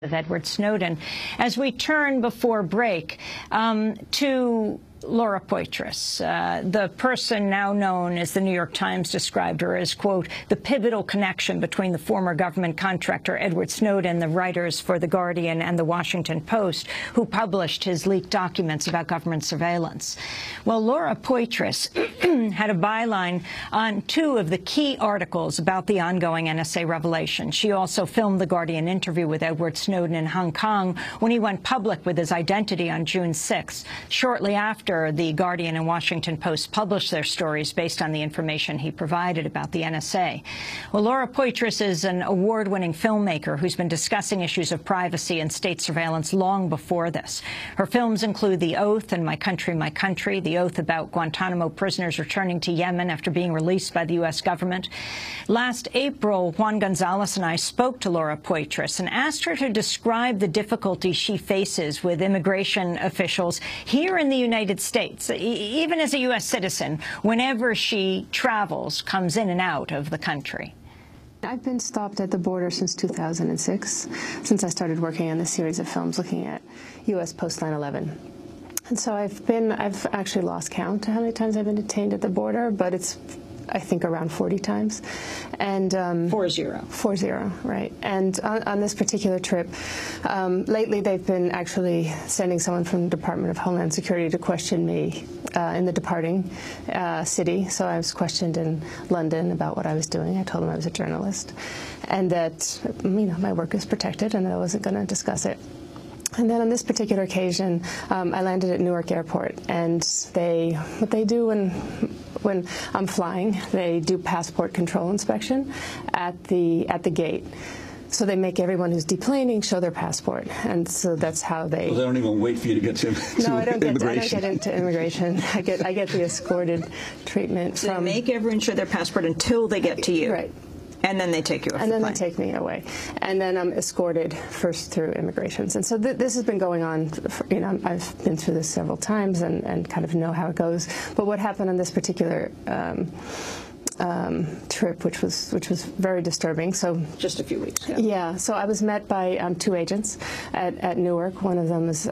With Edward Snowden. As we turn before break to Laura Poitras, the person now known as the New York Times described her as, quote, the pivotal connection between the former government contractor Edward Snowden, the writers for The Guardian and The Washington Post, who published his leaked documents about government surveillance. Well, Laura Poitras had a byline on two of the key articles about the ongoing NSA revelation. She also filmed the Guardian interview with Edward Snowden in Hong Kong when he went public with his identity on June 6th, shortly after the Guardian and Washington Post published their stories based on the information he provided about the NSA. Well, Laura Poitras is an award-winning filmmaker who's been discussing issues of privacy and state surveillance long before this. Her films include The Oath and My Country, The Oath about Guantanamo prisoners returning to Yemen after being released by the U.S. government. Last April, Juan Gonzalez and I spoke to Laura Poitras and asked her to describe the difficulties she faces with immigration officials here in the United States, even as a U.S. citizen, whenever she travels, comes in and out of the country. I've been stopped at the border since 2006, since I started working on this series of films looking at U.S. post 9/11. And so I've actually lost count to how many times I've been detained at the border, but it's, I think, around 40 times. And 40, right. And on this particular trip, lately they've been actually sending someone from the Department of Homeland Security to question me in the departing city. So I was questioned in London about what I was doing. I told them I was a journalist and that, my work is protected and I wasn't going to discuss it. And then on this particular occasion, I landed at Newark Airport, and what they do when I'm flying, they do passport control inspection at the gate. So they make everyone who's deplaning show their passport, and so that's how they. Well, they don't even wait for you to get to immigration. No, I don't get into immigration. I get the escorted treatment. So they make everyone show their passport until they get to you. Right. And then they take you off and the then plane. They take me away, and then I'm escorted first through immigrations. And so this has been going on. I've been through this several times and kind of know how it goes. But what happened on this particular trip, which was very disturbing. So just a few weeks. Yeah. So I was met by two agents at Newark. One of them is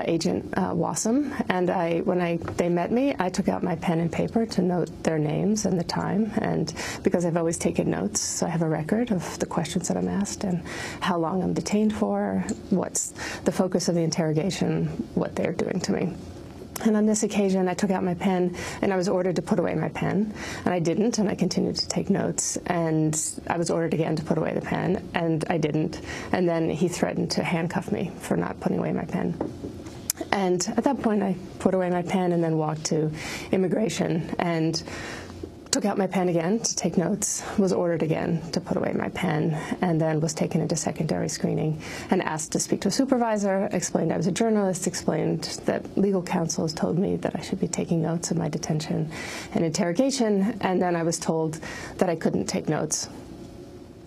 Agent Wassam, and when they met me, I took out my pen and paper to note their names and the time, and because I've always taken notes, so I have a record of the questions that I'm asked and how long I'm detained for, what's the focus of the interrogation, what they're doing to me. And on this occasion, I took out my pen, and I was ordered to put away my pen, and I didn't, and I continued to take notes, and I was ordered again to put away the pen, and I didn't, and then he threatened to handcuff me for not putting away my pen. And at that point, I put away my pen and then walked to immigration and took out my pen again to take notes, was ordered again to put away my pen, and then was taken into secondary screening and asked to speak to a supervisor, explained I was a journalist, explained that legal counsel has told me that I should be taking notes of my detention and interrogation, and then I was told that I couldn't take notes,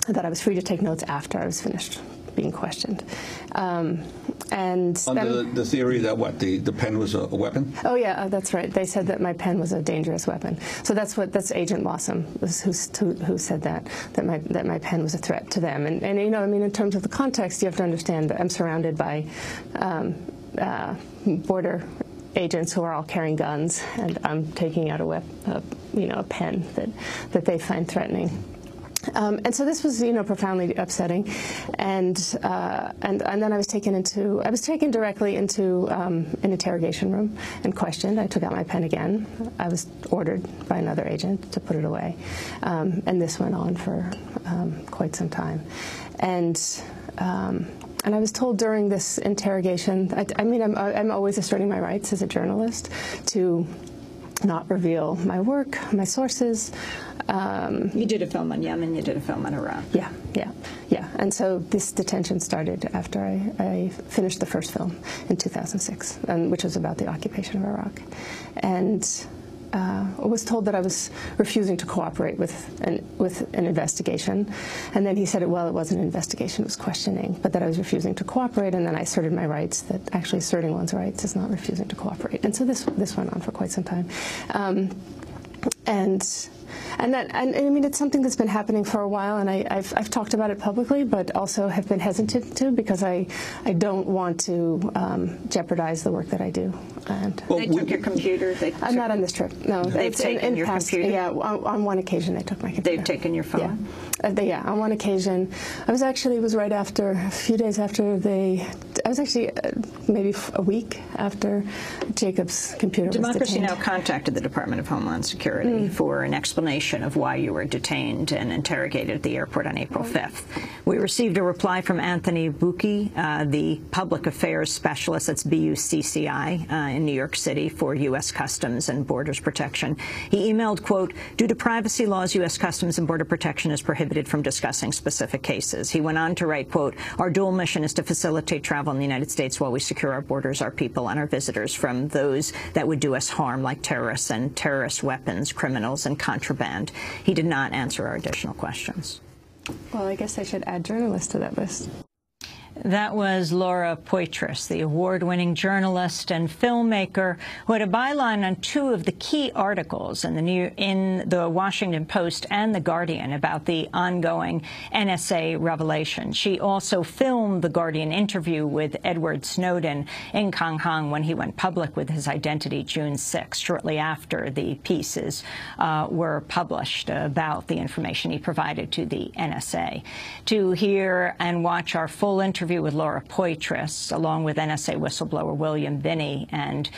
that I was free to take notes after I was finished being questioned. And under the theory that what, the pen was a weapon? Oh yeah, that's right. They said that my pen was a dangerous weapon. So that's Agent Wassam who said that my pen was a threat to them. And in terms of the context, you have to understand that I'm surrounded by border agents who are all carrying guns, and I'm taking out a pen that they find threatening. And so this was, profoundly upsetting, and then I was taken directly into an interrogation room and questioned. I took out my pen again. I was ordered by another agent to put it away, and this went on for quite some time, and I was told during this interrogation. I'm always asserting my rights as a journalist to not reveal my work, my sources. You did a film on Yemen, you did a film on Iraq. Yeah. And so this detention started after I finished the first film in 2006, which was about the occupation of Iraq. And I was told that I was refusing to cooperate with an investigation. And then he said, well, it wasn't an investigation, it was questioning, but that I was refusing to cooperate. And then I asserted my rights, that actually asserting one's rights is not refusing to cooperate. And so this went on for quite some time. And I mean, it's something that's been happening for a while, and I've talked about it publicly, but also have been hesitant to, because I don't want to jeopardize the work that I do. And they took your computer? I'm not on this trip. No, they've taken your computer? Yeah, on one occasion they took my computer. They've taken your phone? Yeah, yeah, on one occasion. It was right after, a few days after I was actually maybe a week after Jacob's computer was detained. Democracy Now! Contacted the Department of Homeland Security for an explanation of why you were detained and interrogated at the airport on April 5th. We received a reply from Anthony Bucchi, the Public Affairs Specialist, that's BUCCI, in New York City for U.S. Customs and Borders Protection. He emailed, quote, "Due to privacy laws, U.S. Customs and Border Protection is prohibited from discussing specific cases." He went on to write, quote, "Our dual mission is to facilitate travel in the United States while we secure our borders, our people, and our visitors from those that would do us harm, like terrorists and terrorist weapons, criminals, and contraband." He did not answer our additional questions. Well, I guess I should add journalists to that list. That was Laura Poitras, the award-winning journalist and filmmaker who had a byline on two of the key articles in the Washington Post and The Guardian about the ongoing NSA revelation. She also filmed the Guardian interview with Edward Snowden in Kanghang when he went public with his identity June 6th, shortly after the pieces were published about the information he provided to the NSA. To hear and watch our full interview with Laura Poitras, along with NSA whistleblower William Binney and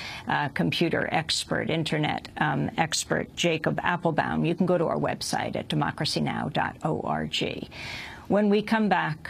computer expert, internet expert Jacob Appelbaum, you can go to our website at democracynow.org. When we come back,